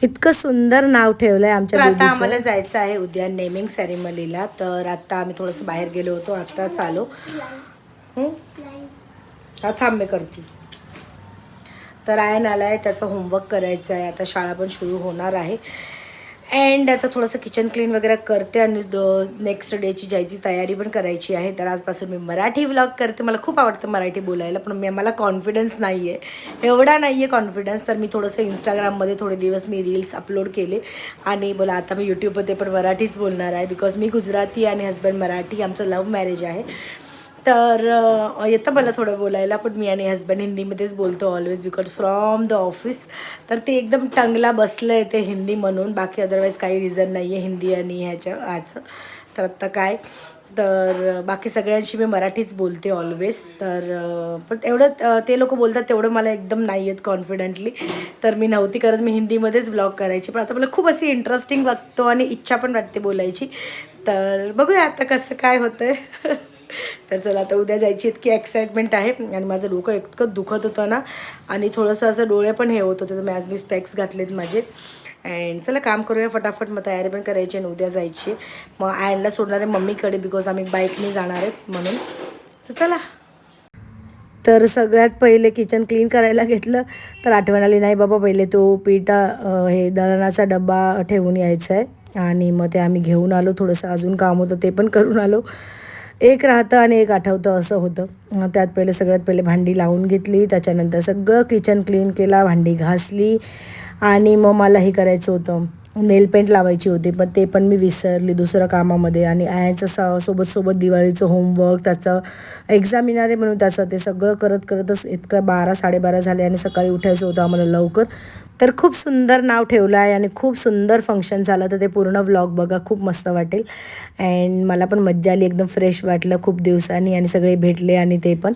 इतकं सुंदर नाव ठेवलंय आमच्या बेबीचं. आता आम्हाला जायचं आहे उद्या नेमिंग सेरेमनीला, तर आता आम्ही थोडंसं बाहेर गेलो होतो, आत्ताच आलो. हा थांब मी करते. तर आयन आलाय, त्याचं होमवर्क करायचं आहे, आता शाळा पण सुरू होणार आहे. अँड आता थोडंसं किचन क्लीन वगैरे करते आणि नेक्स्ट डेची जायची तयारी पण करायची आहे. तर आजपासून मी मराठी व्लॉग करते. मला खूप आवडतं मराठी बोलायला, पण मला कॉन्फिडन्स नाही आहे, एवढा नाही आहे कॉन्फिडन्स. तर मी थोडंसं इंस्टाग्राममध्ये थोडे दिवस मी रील्स अपलोड केले आणि बोला आता मी यूट्यूबमध्ये पण मराठीच बोलणार आहे, बिकॉज मी गुजराती आणि हस्बंड मराठी, आमचं लव्ह मॅरेज आहे. तर येतं मला थोडं बोलायला, पण मी आणि हस्बंड हिंदीमध्येच बोलतो always, because from the office. तर ते एकदम टंगला बसलं आहे ते हिंदी म्हणून, बाकी अदरवाईज काही रिझन नाही आहे हिंदी आणि ह्याचं. तर आत्ता काय, तर बाकी सगळ्यांशी मी मराठीच बोलते ऑलवेज. तर पण एवढं ते लोक बोलतात तेवढं मला एकदम नाही आहेत कॉन्फिडेंटली, तर मी नव्हती करत, मी हिंदीमध्येच व्लॉग करायची. पण आता मला खूप अशी इंटरेस्टिंग वाटतो आणि इच्छा पण वाटते बोलायची. तर बघूया आता कसं काय होतं आहे. तर चला आता उद्या जायची इतकी एक्साइटमेंट आहे. आणि माझं डोकं इतकं दुखत होतं ना, आणि थोडंसं असं डोळे पण हे होत होते, तर मी आज मी स्पेक्स घातलेत माझे. अँड चला काम करूया फटाफट, मग तयारी पण करायची आणि उद्या जायची. मग आयनला सोडणार आहे मम्मीकडे, बिकॉज आम्ही बाईकने जाणार आहेत म्हणून. तर चला. तर सगळ्यात पहिले किचन क्लीन करायला घेतलं, तर आठवण आली नाही बाबा पहिले तो हे दळणाचा डबा ठेवून यायचा आहे. आणि मग ते आम्ही घेऊन आलो, थोडंसं अजून काम होतं ते पण करून आलो. एक राहतं आणि एक आठवतं असं होतं. त्यात पहिले सगळ्यात पहिले भांडी लावून घेतली, त्याच्यानंतर सगळं किचन क्लीन केला, भांडी घासली. आणि मग मला हे करायचं होतं, नेल पेंट लावायची होती, पण ते पण मी विसरली दुसऱ्या कामामध्ये. आणि आयांचं सोबत दिवाळीचं होमवर्क, त्याचं एक्झाम येणार आहे म्हणून त्याचं ते सगळं करतच इतकं 12-12:30 झाले. आणि सकाळी उठायचं होतं आम्हाला लवकर. तर खूप सुंदर नाव ठेवलं आहे आणि खूप सुंदर फंक्शन झालं. तर ते पूर्ण व्लॉग बघा, खूप मस्त वाटेल. अँड मला पण मज्जा आली, एकदम फ्रेश वाटलं खूप दिवसांनी, आणि सगळे भेटले आणि ते पण.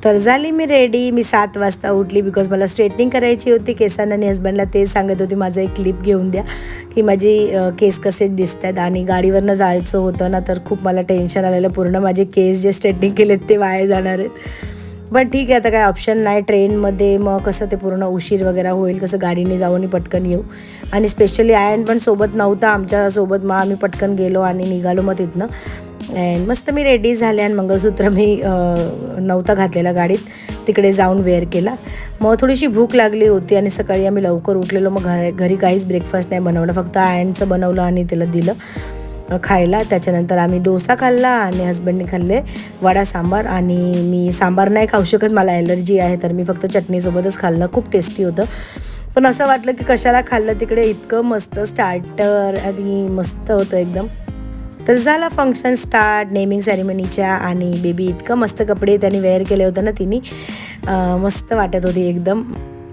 तर झाली मी रेडी. मी 7 वाजता उठली, बिकॉज मला स्ट्रेटनिंग करायची होती केसांना. आणि हस्बंडला तेच सांगत होती, माझं एक क्लिप घेऊन द्या की माझी केस कसे दिसत आहेत. आणि गाडीवरनं जायचं होतं ना, तर खूप मला टेन्शन आलेलं, पूर्ण माझे केस जे स्ट्रेटनिंग केलेत ते वाया जाणार आहेत. बट ठीक आहे, आता काय ऑप्शन नाही. ट्रेनमध्ये मग कसं ते पूर्ण उशीर वगैरे होईल, कसं गाडीने जाऊ आणि पटकन येऊ. आणि स्पेशली आयन पण सोबत नव्हता आमच्यासोबत, मग आम्ही पटकन गेलो आणि निघालो मग तिथनं. अँड मस्त मी रेडी झाले आणि मंगळसूत्र मी नव्हता घातलेला गाडीत, तिकडे जाऊन वेअर केला. मग थोडीशी भूक लागली होती आणि सकाळी आम्ही लवकर उठलेलो. मग घरी काहीच ब्रेकफास्ट नाही बनवलं, फक्त आयनचं बनवलं आणि त्याला दिलं खायला. त्याच्यानंतर आम्ही डोसा खाल्ला आणि हसबंडने खाल्ले वडा सांबार. आणि मी सांबार नाही खाऊ शकत, मला ॲलर्जी आहे, तर मी फक्त चटणीसोबतच खाल्लं. खूप टेस्टी होतं, पण असं वाटलं की कशाला खाल्लं, तिकडे इतकं मस्त स्टार्टर आणि मस्त होतं एकदम. तर झाला फंक्शन स्टार्ट नेमिंग सेरेमनीच्या. आणि बेबी इतकं मस्त कपडे त्यांनी वेअर केले होते ना तिने, मस्त वाटत होती एकदम.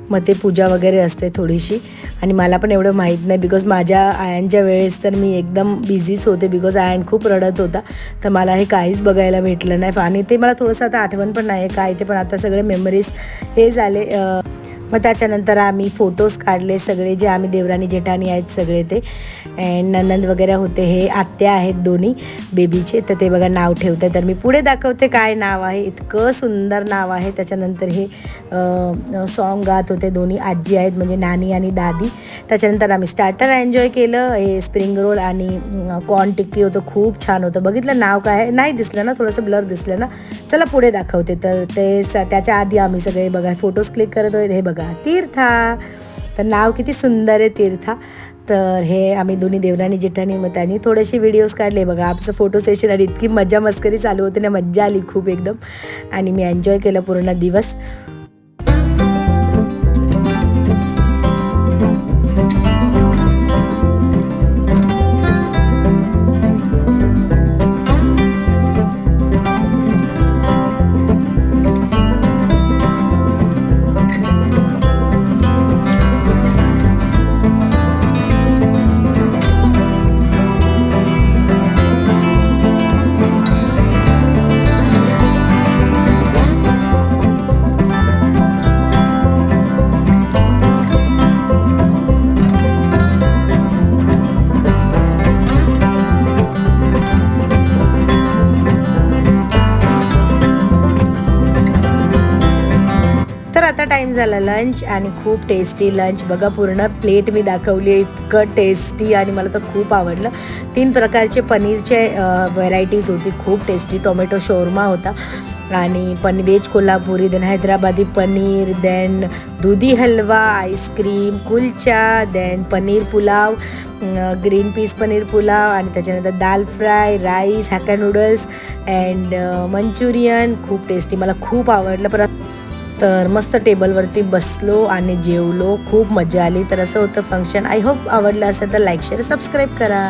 मग ते पूजा वगैरे असते थोडीशी, आणि मला पण एवढं माहीत नाही बिकॉज माझ्या आयनच्या वेळेस तर मी एकदम बिझीच होते, बिकॉज आयन खूप रडत होता, तर मला हे काहीच बघायला भेटलं नाही. आणि ते मला थोडंसं आता आठवण पण नाही काय ते, पण आता सगळे मेमरीज हे झाले. मग त्याच्यानंतर आम्ही फोटोज काढले सगळे, जे आम्ही देवरानी जेठानी आहेत सगळे ते. अँड ननंद वगैरे होते, हे आत्या आहेत दोन्ही बेबीचे, तर ते बघा नाव ठेवते. तर मी पुढे दाखवते काय नाव आहे, इतकं सुंदर नाव आहे. त्याच्यानंतर हे सॉन्ग गात होते, दोन्ही आजी आहेत म्हणजे नानी आणि दादी. त्याच्यानंतर आम्ही स्टार्टर एन्जॉय केलं, हे स्प्रिंग रोल आणि कॉर्न टिक्की होतं, खूप छान होतं. बघितलं नाव काय नाही दिसलं ना, थोडंसं ब्लर दिसलं ना, चला पुढे दाखवते. तर ते त्याच्या आधी आम्ही सगळे बघा फोटोज क्लिक करत होते. हे बघा तीर्था, तर नाव किती सुंदर आहे तीर्था. तर हे आम्ही दोन्ही देवरानी जेठानी, मग त्यांनी थोडेसे व्हिडिओज काढले बघा आमचं फोटो सेशन. आणि इतकी मजा मस्करी चालू होती ना, मज्जा आली खूप एकदम, आणि मी एन्जॉय केलं पूर्ण दिवस. तर आता टाईम झाला लंच, आणि खूप टेस्टी लंच बघा, पूर्ण प्लेट मी दाखवली आहे, इतकं टेस्टी आणि मला तर खूप आवडलं. 3 प्रकारचे पनीरचे व्हरायटीज होती, खूप टेस्टी. टोमॅटो शोरमा होता, आणि veg Kolhapuri, then Hyderabadi paneer, then दुधी halwa, ice cream, kulcha, then paneer pulao, green peas paneer pulao, आणि त्याच्यानंतर dal fry, rice, hakka noodles and manchurian. खूप टेस्टी, मला खूप आवडलं. परत तर मस्त टेबलवरती बसलो आणि जेवलो, खूप मजा आली. तर असं होतं फंक्शन. आय होप आवडलं असेल तर लाईक शेअर सबस्क्राईब करा.